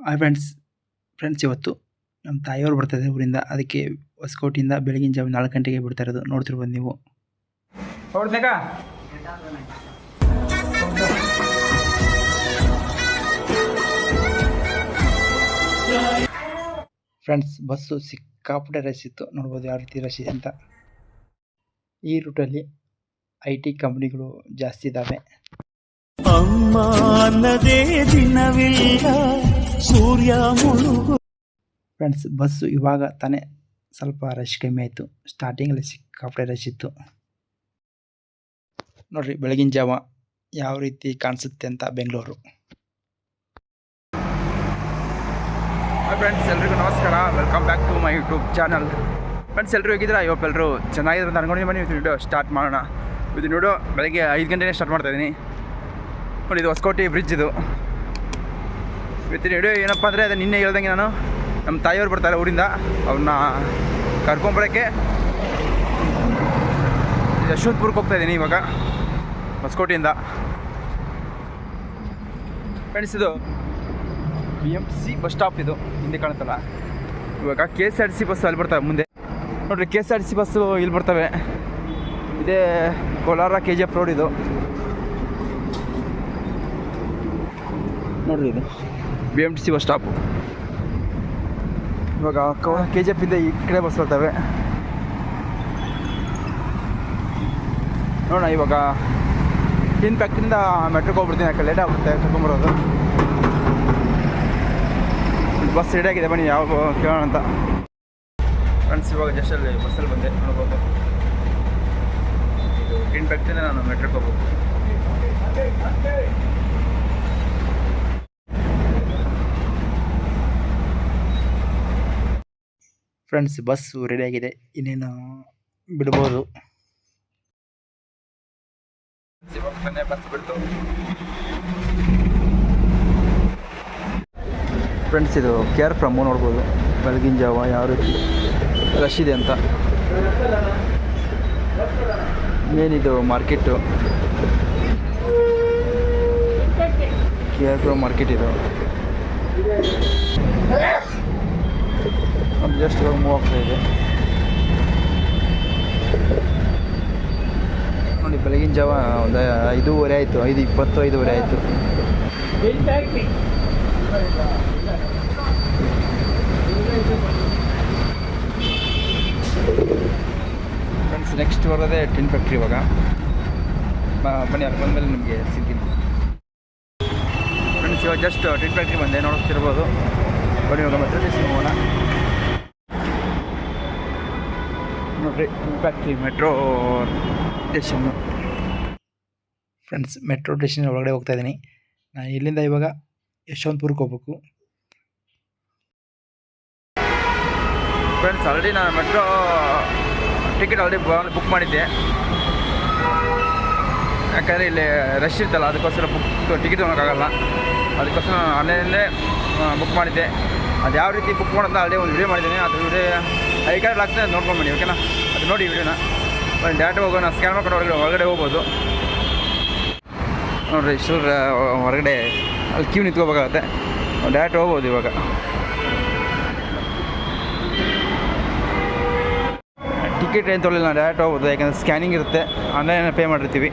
Hi friends ಇವತ್ತು ನಮ್ಮ ತಾಯಿಯವರು ಬರ್ತಾಯಿದ್ದಾರೆ ಊರಿಂದ. ಅದಕ್ಕೆ ಹೊಸಕೋಟೆಯಿಂದ ಬೆಳಗಿನ ಜಾವ 4 ಗಂಟೆಗೆ ಬಿಡ್ತಾ ಇರೋದು. ನೋಡ್ತಿರ್ಬೋದು ನೀವು. ಫ್ರೆಂಡ್ಸ್, ಬಸ್ಸು ಸಿಕ್ಕಾಪಟ್ಟೆ ರಶ್ ಇತ್ತು. ನೋಡ್ಬೋದು ಯಾವ ರೀತಿ ರಶ್ ಇದೆ ಅಂತ. ಈ ರೂಟಲ್ಲಿ IT ಕಂಪ್ನಿಗಳು ಜಾಸ್ತಿ ಇದ್ದಾವೆ. ಅಮ್ಮ ಅನ್ನದೇ ದಿನವಿಲ್ಲ, ಸೂರ್ಯ ಮುಳುಗು. ಫ್ರೆಂಡ್ಸ್, ಬಸ್ಸು ಇವಾಗ ತಾನೇ ಸ್ವಲ್ಪ ರಶ್ ಕಮ್ಮಿ ಆಯಿತು. ಸ್ಟಾರ್ಟಿಂಗಲ್ಲಿ ಸಿಕ್ಕಾಪಟ್ಟೆ ರಶ್ ಇತ್ತು. ನೋಡ್ರಿ ಬೆಳಗಿನ ಜಾವ ಯಾವ ರೀತಿ ಕಾಣಿಸುತ್ತೆ ಅಂತ ಬೆಂಗಳೂರು. ಫ್ರೆಂಡ್ಸ್, ಎಲ್ರಿಗೂ ನಮಸ್ಕಾರ. Welcome back to my YouTube channel. Friends, ಎಲ್ಲರೂ ಹೇಗಿದ್ದೀರಾ? ಇವತ್ತು ಎಲ್ಲರೂ ಚೆನ್ನಾಗಿರೋ ಅಂತ ಅನ್ಕೊಂಡಿದ್ದೀನಿ. ಬನ್ನಿ ಇವತ್ತು ವಿಡಿಯೋ ಸ್ಟಾರ್ಟ್ ಮಾಡೋಣ. ಇದು ವಿಡಿಯೋ ಬೆಳಗ್ಗೆ 5 ಗಂಟೆನೇ ಸ್ಟಾರ್ಟ್ ಮಾಡ್ತಾಯಿದ್ದೀನಿ. ನೋಡಿ, ಇದು ಹೊಸಕೋಟೆ ಬ್ರಿಡ್ಜ್. ಇದು ಇವತ್ತಿನ ವಿಡಿಯೋ ಏನಪ್ಪ ಅಂದರೆ, ಅದು ನಿನ್ನೆ ಹೇಳ್ದಂಗೆ ನಾನು ನಮ್ಮ ತಾಯಿಯವ್ರು ಬರ್ತಾರೆ ಊರಿಂದ. ಅವ್ರನ್ನ ಕರ್ಕೊಂಬರೋಕ್ಕೆ ಯಶವಂತಪುರಕ್ಕೆ ಹೋಗ್ತಾಯಿದ್ದೀನಿ ಇವಾಗ ಹೊಸಕೋಟೆಯಿಂದ. ಫ್ರೆಂಡ್ಸ್, ಇದು BMTC ಬಸ್ ಸ್ಟಾಪ್. ಇದು ಹಿಂದೆ ಕಾಣುತ್ತಲ್ಲ. ಇವಾಗ KSRTC ಬಸ್ಸು ಅಲ್ಲಿ ಬರ್ತವೆ ಮುಂದೆ. ನೋಡಿರಿ, KSRTC ಬಸ್ಸು ಇಲ್ಲಿ ಬರ್ತವೆ. ಇದೇ ಕೋಲಾರ KGF ರೋಡ್. ಇದು ನೋಡಿರಿ, ಇದು BMTC ಬಸ್ ಸ್ಟಾಪು. ಇವಾಗ KGF ಇಂದ ಈ ಕಡೆ ಬಸ್ ಬರ್ತವೆ. ನೋಡೋಣ, ಇವಾಗ ಟಿನ್ ಫ್ಯಾಕ್ಟ್ರಿಯಿಂದ ಮೆಟ್ರೋಗೆ ಹೋಗ್ಬಿಡ್ತೀನಿ. ಯಾಕೆ ಲೇಟ್ ಆಗುತ್ತೆ ಕರ್ಕೊಂಬರೋದು. ಬಸ್ ರೆಡಿ ಆಗಿದೆ, ಬನ್ನಿ ಯಾವ ಕೇಳೋಣ ಅಂತ. ಫ್ರೆಂಡ್ಸ್, ಇವಾಗ ಜಸ್ಟ್ ಅಲ್ಲಿ ಬಸ್ಸಲ್ಲಿ ಬಂದೆ. ನೋಡ್ಬೋದು, ಇದು ಟಿನ್ ಫ್ಯಾಕ್ಟ್ರಿಯಿಂದ ನಾನು ಮೆಟ್ರೋಗೆ ಹೋಗ್ಬೇಕು. ಫ್ರೆಂಡ್ಸ್, ಬಸ್ಸು ರೆಡಿಯಾಗಿದೆ, ಇನ್ನೇನು ಬಿಡ್ಬೋದು. ಇವಾಗ ಬಸ್ ಬಿಡ್ತು. ಫ್ರೆಂಡ್ಸ್, ಇದು KR ಫ್ರಮ್ಮು. ನೋಡ್ಬೋದು ಬೆಳಗಿನ ಜಾವ ಯಾವ ರೀತಿ ರಶ್ ಇದೆ ಅಂತ. ಮೇನಿದು ಮಾರ್ಕೆಟು, KR ಫ್ರಮ್ ಮಾರ್ಕೆಟ್. ಇದು ಜಸ್ಟ್ ಇವಾಗ ಮೂವ್ ಆಗ್ತಾ ಇದೆ. ನೋಡಿ, ಬೆಳಗಿನ ಜಾವ ಒಂದು 5:30 ಆಯಿತು. 5:20, 5:30 ಆಯಿತು. ಫ್ರೆಂಡ್ಸ್, ನೆಕ್ಸ್ಟ್ ಬರೋದೇ ಟಿನ್ ಫ್ಯಾಕ್ಟ್ರಿ. ಇವಾಗ ಬನ್ನಿ, ಅಲ್ಲಿ ಬಂದಮೇಲೆ ನಿಮಗೆ ಸಿಗ್ತೀನಿ. ಫ್ರೆಂಡ್ಸ್, ಇವಾಗ ಜಸ್ಟ್ ಟಿನ್ ಫ್ಯಾಕ್ಟ್ರಿ ಬಂದೆ, ನೋಡ್ತಿರ್ಬೋದು. ಬನ್ನಿ, ಇವಾಗ ಮೆಟ್ರೋ ಸ್ಟೇಷನ್ ಹೋಗೋಣ. ನೋಡಿರಿ, tin factory metro station. Friends, metro station ಒಳಗಡೆ ಹೋಗ್ತಾ ಇದ್ದೀನಿ. ನಾನು ಇಲ್ಲಿಂದ ಇವಾಗ ಯಶವಂತಪುರಕ್ಕೆ ಹೋಗ್ಬೇಕು. ಫ್ರೆಂಡ್ಸ್, ಆಲ್ರೆಡಿ ನಾನು ಮೆಟ್ರೋ ಟಿಕೆಟ್ ಆಲ್ರೆಡಿ ಬುಕ್ ಮಾಡಿದ್ದೆ. ಯಾಕಂದರೆ ಇಲ್ಲಿ ರಶ್ ಇರ್ತಲ್ಲ, ಅದಕ್ಕೋಸ್ಕರ ಟಿಕೆಟ್ ತೊಗೊಳಕ್ಕಾಗಲ್ಲ. ಅದಕ್ಕೋಸ್ಕರ ನಾನು ಆನ್ಲೈನಲ್ಲೇ ಬುಕ್ ಮಾಡಿದ್ದೆ. ಅದು ಯಾವ ರೀತಿ ಬುಕ್ ಮಾಡೋದು ಆಲ್ರೆಡಿ ಒಂದು ವಿಡಿಯೋ ಮಾಡಿದ್ದೀನಿ. ಅದು ವಿಡಿಯೋ ಐ ಕಾರ್ಡ್ ಆಗ್ತದೆ, ಅದು ನೋಡ್ಕೊಂಡ್ಬನ್ನಿ. ಓಕೆನಾ? ಅದು ನೋಡಿ ವಿಡಿಯೋನ. ಬನ್ನಿ, ಡೈರೆಕ್ಟ್ ಹೋಗೋಣ. ಸ್ಕ್ಯಾನ್ ಮಾಡ್ಕೊಂಡು ಹೊರಗಡೆ ಹೋಗ್ಬೋದು. ನೋಡಿರಿ, ಇಷ್ಟು ಹೊರಗಡೆ ಅಲ್ಲಿ ಕ್ಯೂ ನಿಂತ್ಕೋಬೇಕಾಗತ್ತೆ. ಡೈರೆಕ್ಟ್ ಹೋಗ್ಬೋದು. ಇವಾಗ ಟಿಕೆಟ್ ಏನು ತೊಗೊಳ್ಳಿಲ್ಲ, ನಾನು ಡೈರೆಕ್ಟ್ ಹೋಗ್ಬೋದು. ಯಾಕಂದರೆ ಸ್ಕ್ಯಾನಿಂಗ್ ಇರುತ್ತೆ, ಆನ್ಲೈನ್ ಪೇ ಮಾಡಿರ್ತೀವಿ.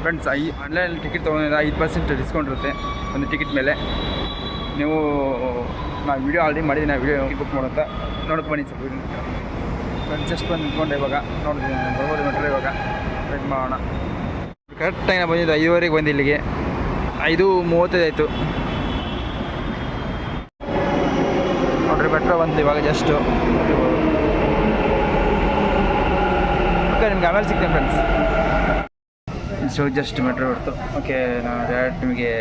ಫ್ರೆಂಡ್ಸ್, ಆನ್ಲೈನ್ ಟಿಕೆಟ್ ತೊಗೊಂಡಿದ್ರೆ 5% ಡಿಸ್ಕೌಂಟ್ ಇರುತ್ತೆ ಒಂದು ಟಿಕೆಟ್ ಮೇಲೆ. ನೀವು ನಾನು ವಿಡಿಯೋ ಆಲ್ರೆಡಿ ಮಾಡಿದ್ದೀನಿ, ವಿಡಿಯೋ ಬುಕ್ ಮಾಡೋಂತ ನೋಡಕ್ಕೆ ಬನ್ನಿ ಸ್ವಲ್ಪ. ಫ್ರೆಂಡ್ಸ್, ಎಷ್ಟು ಬಂದು ನಿಂತ್ಕೊಂಡೆ ಇವಾಗ. ನೋಡಿದ್ದೀನಿ, ಬರ್ಬೋದು ಮೆಟ್ರೋ. ಇವಾಗ ವೆಯ್ಟ್ ಮಾಡೋಣ. ಕರೆಕ್ಟ್ ಟೈಮ್ ಬಂದಿದ್ದು 5:30ಗೆ ಬಂದು ಇಲ್ಲಿಗೆ. 5:35 ಆಯಿತು. ನೋಡ್ರಿ, ಮೆಟ್ರೋ ಬಂತು ಇವಾಗ ಜಸ್ಟು. ಓಕೆ, ನಿಮ್ಗೆ ಆಮೇಲೆ ಸಿಗ್ತೇನೆ ಫ್ರೆಂಡ್ಸ್. ಸೊ ಜಸ್ಟ್ ಮೆಟ್ರೋ ಹೊರತು. ಓಕೆ, ನಾನು ಡೈರೆಕ್ಟ್ ನಿಮಗೆ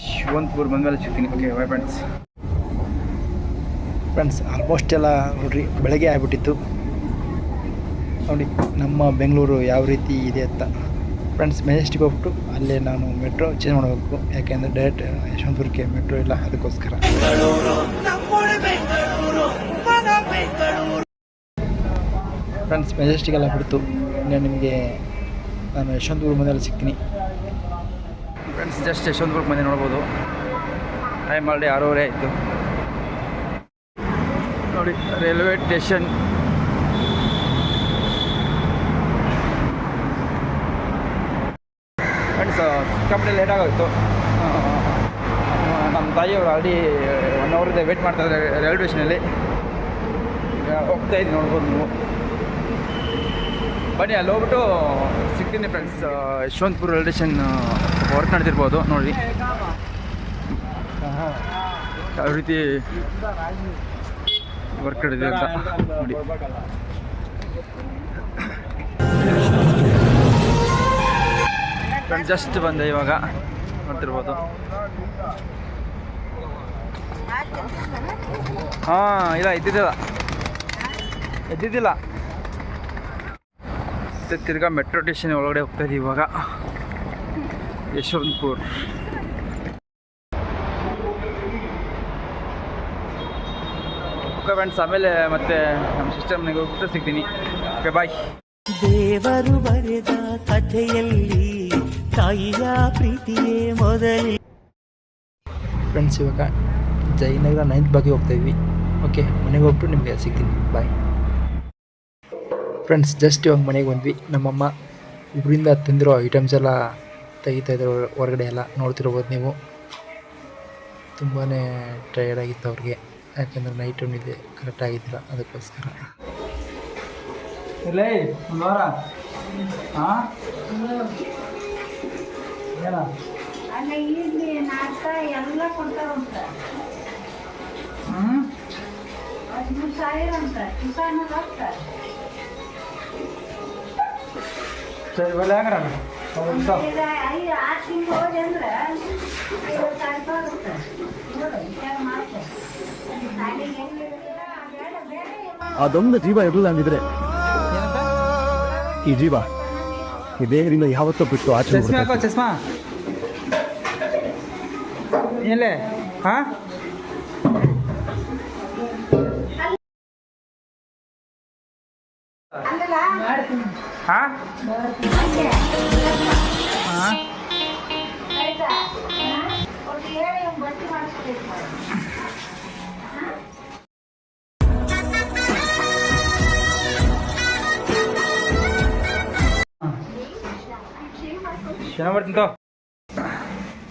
ಯಶವಂತಪುರ ಬಂದಮೇಲೆ ಸಿಗ್ತೀನಿ. Okay, by friends. Friends, almost ಎಲ್ಲ ನೋಡ್ರಿ ಬೆಳಗ್ಗೆ ಆಗಿಬಿಟ್ಟಿತ್ತು. ನೋಡಿ ನಮ್ಮ ಬೆಂಗಳೂರು ಯಾವ ರೀತಿ ಇದೆ ಅಂತ. ಫ್ರೆಂಡ್ಸ್, ಮೆಜೆಸ್ಟಿಕ್ ಹೋಗ್ಬಿಟ್ಟು ಅಲ್ಲೇ ನಾನು ಮೆಟ್ರೋ ಚೇಂಜ್ ಮಾಡಬೇಕು. ಯಾಕೆಂದರೆ ಡೈರೆಕ್ಟ್ ಯಶವಂತಪುರಕ್ಕೆ ಮೆಟ್ರೋ ಇಲ್ಲ, ಅದಕ್ಕೋಸ್ಕರ. ಫ್ರೆಂಡ್ಸ್, ಮೆಜೆಸ್ಟಿಕ್ ಎಲ್ಲ ಬಿಡ್ತು. ಇನ್ನು ನಿಮಗೆ ನಾನು ಯಶವಂತಪುರ ಬಂದಲ್ಲಿ ಸಿಗ್ತೀನಿ. ಫ್ರೆಂಡ್ಸ್ ಜಸ್ಟ್ ಯಶವಂತಪುರಕ್ಕೆ ಬಂದು ನೋಡ್ಬೋದು. ಟೈಮ್ ಆಲ್ರೆಡಿ 6:30 ಆಯಿತು ನೋಡಿ. ರೈಲ್ವೆ ಸ್ಟೇಷನ್ ಫ್ರೆಂಡ್ಸ್ ಸಿಕ್ಕಾಪಟ್ಟೆ ಲೇಟ್ ಆಗೋಯ್ತು. ನಮ್ಮ ತಾಯಿಯವರು ಆಲ್ರೆಡಿ 1 ಅವರಿಂದ ವೇಟ್ ಮಾಡ್ತಾಯಿದ್ದಾರೆ ರೈಲ್ವೆ ಸ್ಟೇಷನಲ್ಲಿ. ಈಗ ಹೋಗ್ತಾ ಇದ್ದೀನಿ, ನೋಡ್ಬೋದು ನೀವು. ಬನ್ನಿ ಅಲ್ಲಿ ಹೋಗ್ಬಿಟ್ಟು ಸಿಗ್ತೀನಿ friends. Yeshwanthpur railway station work ನಡೆದಿರ್ಬೋದು ನೋಡಿ, ಯಾವ ರೀತಿ ವರ್ಕ್ ನಡೆದಿದೆ ಅಂತ ನೋಡಿ. ಫ್ರೆಂಡ್ಸ್ ಜಸ್ಟ್ ಬಂದೆ ಇವಾಗ, ನೋಡ್ತಿರ್ಬೋದು. ಹಾಂ ಇಲ್ಲ ಎದ್ದಿದ್ದಿಲ್ಲ. ತಿರ್ಗಾ ಮೆಟ್ರೋ ಸ್ಟೇಷನ್ ಒಳಗಡೆ ಹೋಗ್ತಾ ಇದ್ದೀವಿ ಇವಾಗ, ಯಶವಂತಪುರ. ಓಕೆ ಫ್ರೆಂಡ್ಸ್, ಆಮೇಲೆ ಮತ್ತೆ ನಮ್ಮ ಸಿಸ್ಟರ್ ಮನೆಗೆ ಹೋಗ್ಬಿಟ್ಟು ಸಿಗ್ತೀನಿ. Okay bye. ದೇವರು ಬರೆದ ಕಥೆಯಲ್ಲಿ ತಾಯಿಯ ಪ್ರೀತಿಯೇ ಮೊದಲೇ. ಫ್ರೆಂಡ್ಸ್ ಇವಾಗ ಜಯನಗರ 9th ಬಗ್ಗೆ ಹೋಗ್ತಾ ಇದ್ವಿ. ಓಕೆ, ಮನೆಗೆ ಹೋಗ್ಬಿಟ್ಟು ನಿಮಗೆ ಸಿಗ್ತೀನಿ. Bye friends. ಜಸ್ಟ್ ಇವಾಗ ಮನೆಗೆ ಬಂದ್ವಿ. ನಮ್ಮಮ್ಮ ಊರಿಂದ ತಂದಿರೋ ಐಟಮ್ಸ್ ಎಲ್ಲ ತೆಗಿತಾಯಿದ್ರು ಹೊರಗಡೆ ಎಲ್ಲ, ನೋಡ್ತಿರ್ಬೋದು ನೀವು. ತುಂಬಾ ಟಯರ್ಡ್ ಆಗಿತ್ತು ಅವ್ರಿಗೆ, ಯಾಕೆಂದರೆ ನೈಟ್ ಇದೆ ಕರೆಕ್ಟ್ ಆಗಿದ್ದಿಲ್ಲ, ಅದಕ್ಕೋಸ್ಕರ. ಇಲ್ಲ ಒಂದು ವಾರ ಹಾಂ ಏನ ಅಲ್ಲ ಇಡ್ಲಿ ನಾಷ್ಟ ಎಲ್ಲ ಕೊಡ್ತಾರಂತ. 13,000 ಅಂತ ಕಿಸಾನ ರೊಕ್ಕ. ಸರಿ ಬಲ್ಲ ಹೆಂಗ್ರ 6 ತಿಂಗಳು ಹೋದೆ ಅಂದ್ರೆ 50,000 ರೂಪಾಯಿ ಆಗುತ್ತೆ. ನೋಡು ವಿಚಾರ ಮಾಡ್ತಾರೆ. ಶಾಲೆಗೆ ಹೆಂಗಿರುತ್ತಲ್ಲ ಬೇಡ ಬೇಡ. ಅದೊಂದು ಜೀವ ಇರಲಿಲ್ಲ ಅಂದಿದ್ರೆ, ಈ ಜೀವ ಇದೇ ದಿನ ಯಾವತ್ತೂ ಬಿಟ್ಟು ಆಚೆ ಚಸ್ಮಾ ಹಾಕೋ, ಚಸ್ಮಾ ಏನ್ಲೇ? ಹಾಂ ಅಲ್ಲಲ್ಲ ಹಾಂ ಹಂಗೆ ಹಾಂ ಆಯ್ತಾ? ಒಂದು ಹೇಳಿ ಬಟ್ಟಿ ಮಾಡಿಸ್ಬೇಕು. ಚೆನ್ನಾಗಿ ಬರ್ತೀನಿ ತೋ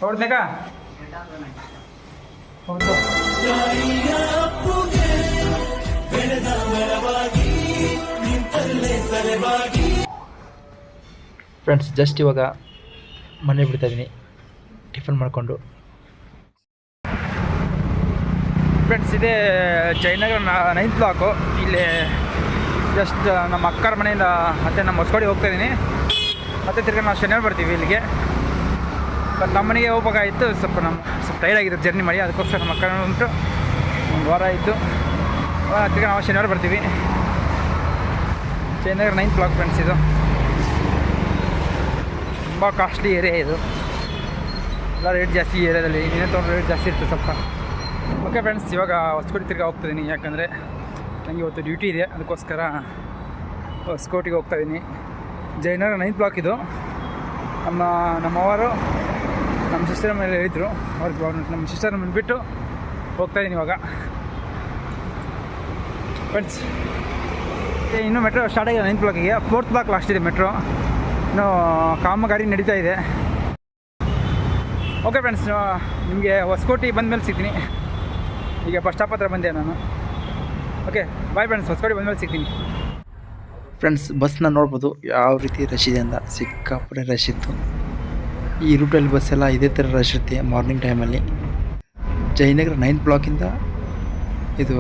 ಹೊಡ್ತೇಕ ಹೊಡ್ತು. ಫ್ರೆಂಡ್ಸ್ ಜಸ್ಟ್ ಇವಾಗ ಮನೆ ಬಿಡ್ತಾ ಇದ್ದೀನಿ ಟಿಫನ್ ಮಾಡಿಕೊಂಡು. ಫ್ರೆಂಡ್ಸ್ ಇದೇ ಜಯನಗರ 9th ಬ್ಲಾಕು. ಇಲ್ಲಿ ಜಸ್ಟ್ ನಮ್ಮ ಅಕ್ಕರ ಮನೆಯಿಂದ ಮತ್ತು ನಮ್ಮ ಹೊಸಕೋಡಿಗೆ ಹೋಗ್ತಾಯಿದ್ದೀನಿ. ಮತ್ತು ತಿರ್ಗಿ ನಾವು ಶನಿವಾರ ಬರ್ತೀವಿ ಇಲ್ಲಿಗೆ. ಬಟ್ ನಮ್ಮ ಮನೆಗೆ ಹೋಗ್ಬೇಕಾಗಿತ್ತು, ಸ್ವಲ್ಪ ಟೈರ್ಡ್ ಆಗಿತ್ತು ಜರ್ನಿ ಮಾಡಿ, ಅದಕ್ಕೋಸ್ಕರ ನಮ್ಮ ಅಕ್ಕ ಉಂಟು 1 ವಾರ ಆಯಿತು. ತಿರ್ಗಿ ನಾವು ಶನಿವಾರ ಬರ್ತೀವಿ. Jayanagar 9th block friends. ಇದು ತುಂಬ ಕಾಸ್ಟ್ಲಿ ಏರಿಯಾ ಇದು, ಎಲ್ಲ ರೇಟ್ ಜಾಸ್ತಿ ಈ ಏರಿಯಾದಲ್ಲಿ. ಇನ್ನೇ ತೊಗೊಂಡ್ರೆ ರೇಟ್ ಜಾಸ್ತಿ ಇರುತ್ತೆ ಸ್ವಲ್ಪ. ಓಕೆ ಫ್ರೆಂಡ್ಸ್, ಇವಾಗ ಹೊಸಕೋಟೆ ತಿರ್ಗಿ ಹೋಗ್ತಾಯಿದ್ದೀನಿ, ಯಾಕಂದರೆ ನನಗೆ ಇವತ್ತು ಡ್ಯೂಟಿ ಇದೆ, ಅದಕ್ಕೋಸ್ಕರ ಹೊಸಕೋಟೆಗೆ ಹೋಗ್ತಾಯಿದ್ದೀನಿ. ಜಯನಗರ 9th ಬ್ಲಾಕ್ ಇದು. ನಮ್ಮವರು ನಮ್ಮ ಸಿಸ್ಟರ್ ಮೇಲೆ ಹೇಳಿದರು, ನಮ್ಮ ಸಿಸ್ಟರ್ ಬಂದುಬಿಟ್ಟು ಹೋಗ್ತಾಯಿದ್ದೀನಿ ಇವಾಗ ಫ್ರೆಂಡ್ಸ್. ಇನ್ನೂ ಮೆಟ್ರೋ ಸ್ಟಾರ್ಟ್ ಆಗಿದೆ 9th ಬ್ಲಾಕಿಗೆ. 4th ಬ್ಲಾಕ್ ಲಾಸ್ಟ್ ಇದೆ ಮೆಟ್ರೋ, ಇನ್ನೂ ಕಾಮಗಾರಿ ನಡೀತಾ ಇದೆ. ಓಕೆ ಫ್ರೆಂಡ್ಸ್, ನಿಮಗೆ ಹೊಸಕೋಟೆ ಬಂದಮೇಲೆ ಸಿಗ್ತೀನಿ. ಈಗ ಬಸ್ ಸ್ಟಾಪ್ ಹತ್ರ ಬಂದೆ ನಾನು. ಓಕೆ ಬಾಯ್ ಫ್ರೆಂಡ್ಸ್, ಹೊಸಕೋಟೆ ಬಂದಮೇಲೆ ಸಿಗ್ತೀನಿ. ಫ್ರೆಂಡ್ಸ್ ಬಸ್ನ ನೋಡ್ಬೋದು ಯಾವ ರೀತಿ ರಶ್ ಇದೆ ಅಂತ, ಸಿಕ್ಕಾಪಟ್ಟೆ ರಶ್ ಇತ್ತು. ಈ ರೂಟಲ್ಲಿ ಬಸ್ ಎಲ್ಲ ಇದೇ ಥರ ರಶ್ ಇರುತ್ತೆ ಮಾರ್ನಿಂಗ್ ಟೈಮಲ್ಲಿ. ಜಯನಗರ 9th ಬ್ಲಾಕಿಂದ ಇದು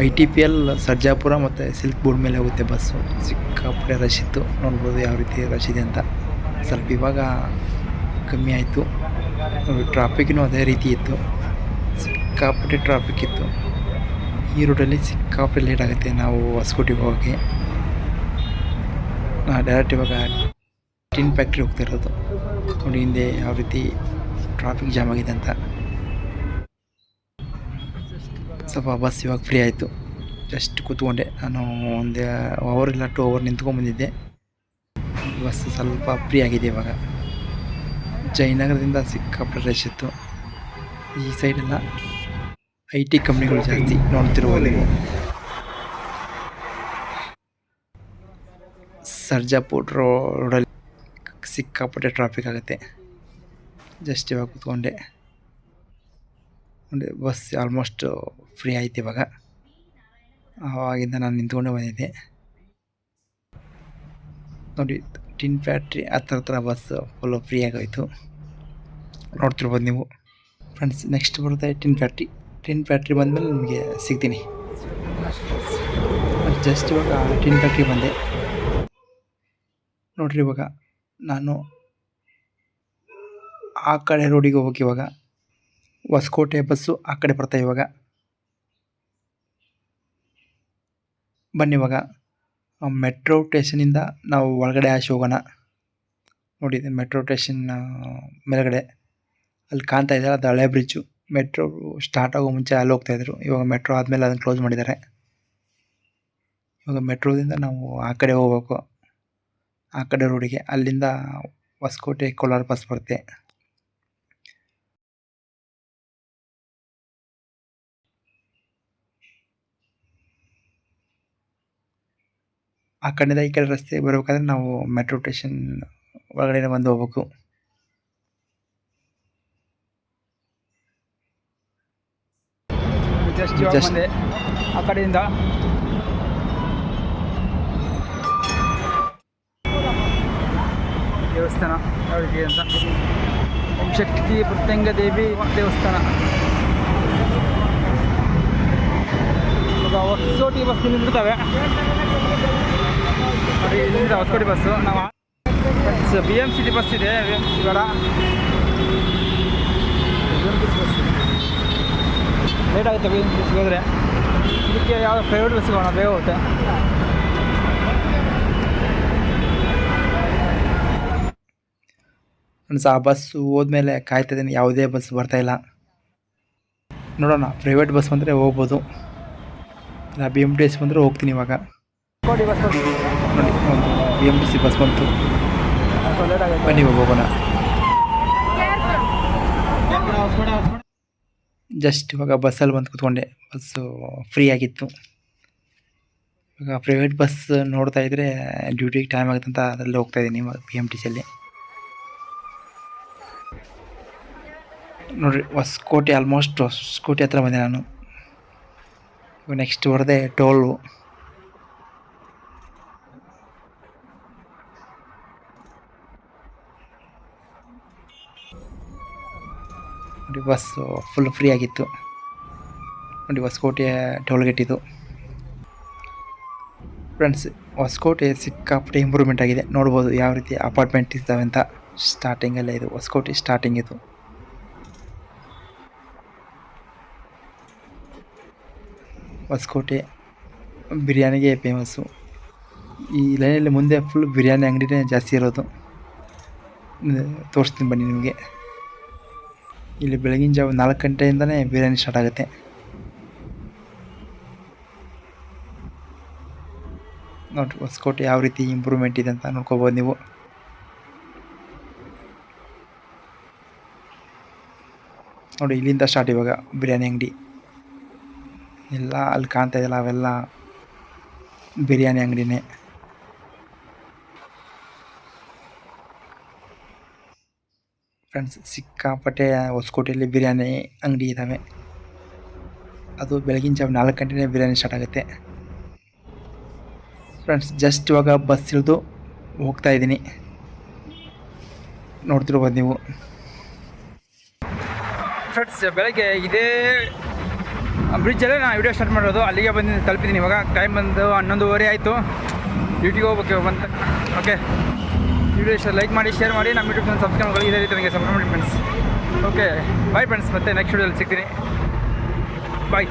ITPL ಸರ್ಜಾಪುರ ಮತ್ತು ಸಿಲ್ಕ್ ಬೋರ್ಡ್ ಮೇಲೆ ಹೋಗುತ್ತೆ ಬಸ್ಸು. ಸಿಕ್ಕಾಪಟ್ಟೆ ರಶ್ ಇತ್ತು, ನೋಡ್ಬೋದು ಯಾವ ರೀತಿ ರಶ್ ಇದೆ ಅಂತ. ಸ್ವಲ್ಪ ಇವಾಗ ಕಮ್ಮಿ ಆಯಿತು. ಟ್ರಾಫಿಕ್ನೂ ಅದೇ ರೀತಿ ಇತ್ತು, ಸಿಕ್ಕಾಪಟ್ಟೆ ಟ್ರಾಫಿಕ್ ಇತ್ತು. ಈ ರೂಟಲ್ಲಿ ಸಿಕ್ಕಾಪಟ್ಟೆ ಲೇಟ್ ಆಗುತ್ತೆ ನಾವು ಹೊಸಕೋಟೆಗೆ ಹೋಗೋಕ್ಕೆ. ಡೈರೆಕ್ಟ್ ಇವಾಗ ಟಿನ್ ಫ್ಯಾಕ್ಟ್ರಿ ಹೋಗ್ತಿರೋದು ನೋಡಿ, ಹಿಂದೆ ಯಾವ ರೀತಿ ಟ್ರಾಫಿಕ್ ಜಾಮ್ ಆಗಿದೆ ಅಂತ. ಸ್ವಲ್ಪ ಬಸ್ ಇವಾಗ ಫ್ರೀ ಆಯಿತು, ಜಸ್ಟ್ ಕೂತ್ಕೊಂಡೆ ನಾನು. 1 ಅವರ್ ಇಲ್ಲ 2 ಅವರ್ ನಿಂತ್ಕೊಂಡ್ಬಂದಿದ್ದೆ. ಬಸ್ ಸ್ವಲ್ಪ ಫ್ರೀ ಆಗಿದೆ ಇವಾಗ. ಜಯನಗರದಿಂದ ಸಿಕ್ಕಾಪಟ್ಟೆ ರಶ್ ಇತ್ತು. ಈ ಸೈಡೆಲ್ಲ IT ಕಂಪ್ನಿಗಳು ಜಾಸ್ತಿ ನೋಡ್ತಿರ್ಬೋದು ನೀವು. ಸರ್ಜಾಪುರ್ ರೋಡಲ್ಲಿ ಸಿಕ್ಕಾಪಟ್ಟೆ ಟ್ರಾಫಿಕ್ ಆಗುತ್ತೆ. ಜಸ್ಟ್ ಇವಾಗ ಕೂತ್ಕೊಂಡೆ ನೋಡಿ, ಬಸ್ ಆಲ್ಮೋಸ್ಟ್ ಫ್ರೀ ಆಯ್ತು ಇವಾಗ. ಆವಾಗಿಂದ ನಾನು ನಿಂತ್ಕೊಂಡೆ ಬಂದಿದ್ದೆ ನೋಡಿ. ಟಿನ್ ಫ್ಯಾಕ್ಟ್ರಿ ಹತ್ರ ಬಸ್ ಫುಲ್ಲು ಫ್ರೀ ಆಗೋಯ್ತು, ನೋಡ್ತಿರ್ಬೋದು ನೀವು. ಫ್ರೆಂಡ್ಸ್ ನೆಕ್ಸ್ಟ್ ಬರುತ್ತೆ ಟಿನ್ ಫ್ಯಾಕ್ಟ್ರಿ ಬಂದಮೇಲೆ ನಿಮಗೆ ಸಿಗ್ತೀನಿ. ಜಸ್ಟ್ ಇವಾಗ ಟಿನ್ ಫ್ಯಾಕ್ಟ್ರಿ ಬಂದೆ ನೋಡ್ರಿ. ಇವಾಗ ನಾನು ಆ ಕಡೆ ರೋಡಿಗೆ ಹೋಗಿ, ಇವಾಗ ಹೊಸಕೋಟೆ ಬಸ್ಸು ಆ ಕಡೆ ಬರ್ತಾ ಇವಾಗ. ಬನ್ನಿ ಇವಾಗ ಮೆಟ್ರೋ ಸ್ಟೇಷನಿಂದ ನಾವು ಒಳಗಡೆ ಆಚೆ ಹೋಗೋಣ. ನೋಡಿ ಮೆಟ್ರೋ ಸ್ಟೇಷನ್ ಮೇಲ್ಗಡೆ ಅಲ್ಲಿ ಕಾಣ್ತಾ ಇದ್ದಾರೆ, ಅದು ಹಳೆ ಬ್ರಿಡ್ಜು. ಮೆಟ್ರೋ ಸ್ಟಾರ್ಟ್ ಆಗೋ ಮುಂಚೆ ಅಲ್ಲಿ ಹೋಗ್ತಾಯಿದ್ರು. ಇವಾಗ ಮೆಟ್ರೋ ಆದಮೇಲೆ ಅದನ್ನು ಕ್ಲೋಸ್ ಮಾಡಿದ್ದಾರೆ. ಇವಾಗ ಮೆಟ್ರೋದಿಂದ ನಾವು ಆ ಕಡೆ ಹೋಗ್ಬೇಕು, ಆ ಕಡೆ ರೋಡಿಗೆ. ಅಲ್ಲಿಂದ ಹೊಸಕೋಟೆ ಕೋಲಾರ ಬಸ್ ಬರುತ್ತೆ. ಆ ಕಡೆಯಿಂದ ಈ ಕಡೆ ರಸ್ತೆ ಬರಬೇಕಾದ್ರೆ ನಾವು ಮೆಟ್ರೋ ಸ್ಟೇಷನ್ ಒಳಗಡೆ ಬಂದು ಹೋಗ್ಬೇಕು. ಜಸ್ಟ್ ಬಂದೆ ಆ ಕಡೆಯಿಂದ. ದೇವಸ್ಥಾನ ಯಾವ್ದು ಅಂತ, ಓಂ ಶಕ್ತಿ ಪ್ರತ್ಯಂಗ ದೇವಿ ದೇವಸ್ಥಾನ. ಇವಾಗ ಹೊಸಕೋಟೆ ಬಸ್ ನಿಂತಿರ್ತವೆ ನೋಡಿ, ಇಲ್ಲಿಂದ ಹೊಸಕೋಟೆ ಬಸ್ಸು. ನಾವು BMCT ಬಸ್ ಇದೆ, BMC ಬೇಡ, ಲೇಟ್ ಆಗುತ್ತೆ BMC ಹೋದರೆ. ಇದಕ್ಕೆ ಯಾವ ಪ್ರೈವೇಟ್ ಬಸ್ ಸಿಗೋಣ, ಬೇಗ ಹೋಗುತ್ತೆ. ಫ್ರೆಂಡ್ಸ್ ಆ ಬಸ್ಸು ಹೋದ್ಮೇಲೆ ಕಾಯ್ತಿದ್ದೀನಿ, ಯಾವುದೇ ಬಸ್ ಬರ್ತಾಯಿಲ್ಲ. ನೋಡೋಣ, ಪ್ರೈವೇಟ್ ಬಸ್ ಬಂದರೆ ಹೋಗ್ಬೋದು, ಇಲ್ಲ BMTC ಬಂದರೆ ಹೋಗ್ತೀನಿ. ಇವಾಗ ಹೊಸಕೋಟೆ ಬಸ್ ನೋಡಿ, ಒಂದು BMTC ಬಸ್ ಬಂತು. ಲೇಟ್ ಆಗುತ್ತೆ. ಬನ್ನಿ ಇವಾಗ ಹೋಗೋಣ. ಜಸ್ಟ್ ಇವಾಗ ಬಸ್ಸಲ್ಲಿ ಬಂದು ಕೂತ್ಕೊಂಡೆ, ಬಸ್ಸು ಫ್ರೀ ಆಗಿತ್ತು. ಇವಾಗ ಪ್ರೈವೇಟ್ ಬಸ್ ನೋಡ್ತಾ ಇದ್ದರೆ ಡ್ಯೂಟಿಗೆ ಟೈಮ್ ಆಗುತ್ತೆ ಅಂತ ಅದರಲ್ಲಿ ಹೋಗ್ತಾಯಿದ್ದೀನಿ ಇವಾಗ BMTCಯಲ್ಲಿ. ನೋಡಿರಿ ಹೊಸಕೋಟೆ, ಆಲ್ಮೋಸ್ಟ್ ಹೊಸಕೋಟೆ ಹತ್ರ ಬಂದೆ ನಾನು. ನೆಕ್ಸ್ಟ್ ಬರದೆ ಟೋಲು. ನೋಡಿ ಬಸ್ಸು ಫುಲ್ ಫ್ರೀ ಆಗಿತ್ತು ನೋಡಿ, ಹೊಸಕೋಟೆ ಟೋಲ್ ಗೇಟ್ ಇದು. ಫ್ರೆಂಡ್ಸ್ ಹೊಸಕೋಟೆ ಸಿಕ್ಕಾಪಟ್ಟೆ ಇಂಪ್ರೂವ್ಮೆಂಟ್ ಆಗಿದೆ, ನೋಡ್ಬೋದು ಯಾವ ರೀತಿ ಅಪಾರ್ಟ್ಮೆಂಟ್ ಇದ್ದಾವೆ ಅಂತ. ಸ್ಟಾರ್ಟಿಂಗಲ್ಲೇ ಇದು ಹೊಸಕೋಟೆ ಸ್ಟಾರ್ಟಿಂಗ್ ಇದು. ಹೊಸಕೋಟೆ ಬಿರಿಯಾನಿಗೆ ಫೇಮಸ್ಸು. ಈ ಲೈನಲ್ಲಿ ಮುಂದೆ ಫುಲ್ ಬಿರಿಯಾನಿ ಅಂಗಡಿನೇ ಜಾಸ್ತಿ ಇರೋದು. ತೋರಿಸ್ತೀನಿ ಬನ್ನಿ ನಿಮಗೆ. ಇಲ್ಲಿ ಬೆಳಗಿನ ಜಾವ 4 ಗಂಟೆಯಿಂದನೇ ಬಿರಿಯಾನಿ ಸ್ಟಾರ್ಟ್ ಆಗುತ್ತೆ. ನೋಡಿರಿ ಹೊಸಕೋಟೆ ಯಾವ ರೀತಿ ಇಂಪ್ರೂವ್ಮೆಂಟ್ ಇದೆ ಅಂತ ನೋಡ್ಕೋಬೋದು ನೀವು. ನೋಡಿ ಇಲ್ಲಿಂದ ಸ್ಟಾರ್ಟ್ ಇವಾಗ ಬಿರಿಯಾನಿ ಅಂಗಡಿ ಎಲ್ಲ ಅಲ್ಲಿ ಕಾಣ್ತಾ ಇದೆಯಲ್ಲ, ಅವೆಲ್ಲ ಬಿರಿಯಾನಿ ಅಂಗಡಿನೇ. ಫ್ರೆಂಡ್ಸ್ ಸಿಕ್ಕಾಪಟ್ಟೆ ಹೊಸಕೋಟೆಯಲ್ಲಿ ಬಿರಿಯಾನಿ ಅಂಗಡಿ ಇದ್ದಾವೆ. ಅದು ಬೆಳಗಿನ ಜಾವ 4 ಗಂಟೆನೇ ಬಿರಿಯಾನಿ ಸ್ಟಾರ್ಟ್ ಆಗುತ್ತೆ. ಫ್ರೆಂಡ್ಸ್ ಜಸ್ಟ್ ಇವಾಗ ಬಸ್ ಇಳಿದು ಹೋಗ್ತಾ ಇದ್ದೀನಿ, ನೋಡ್ತಿರ್ಬೋದು ನೀವು. ಫ್ರೆಂಡ್ಸ್ ಬೆಳಗ್ಗೆ ಇದೇ ಬ್ರಿಡ್ಜಲ್ಲೇ ನಾನು ವಿಡಿಯೋ ಸ್ಟಾರ್ಟ್ ಮಾಡೋದು. ಅಲ್ಲಿಗೆ ಬಂದು ತಲುಪಿದ್ದೀನಿ. ಇವಾಗ ಟೈಮ್ ಬಂದು 11:30 ಆಯಿತು. ಡ್ಯೂಟಿಗೆ ಹೋಗ್ಬೇಕು ಬಂತು. ಓಕೆ, ವಿಡಿಯೋ ಇಷ್ಟ ಲೈಕ್ ಮಾಡಿ, ಶೇರ್ ಮಾಡಿ, ನಮ್ಮ ಯೂಟ್ಯೂಬ್ ಚಾನಲ್ ಸಬ್ಸ್ಕ್ರೈಬ್ ಮಾಡಿ, ಇದೇ ರೀತಿ ನನಗೆ ಸಪೋರ್ಟ್ ಮಾಡಿ ಫ್ರೆಂಡ್ಸ್. ಓಕೆ ಬಾಯ್ ಫ್ರೆಂಡ್ಸ್, ಮತ್ತೆ ನೆಕ್ಸ್ಟ್ ವಿಡಿಯೋದಲ್ಲಿ ಸಿಗ್ತೀನಿ. ಬಾಯ್.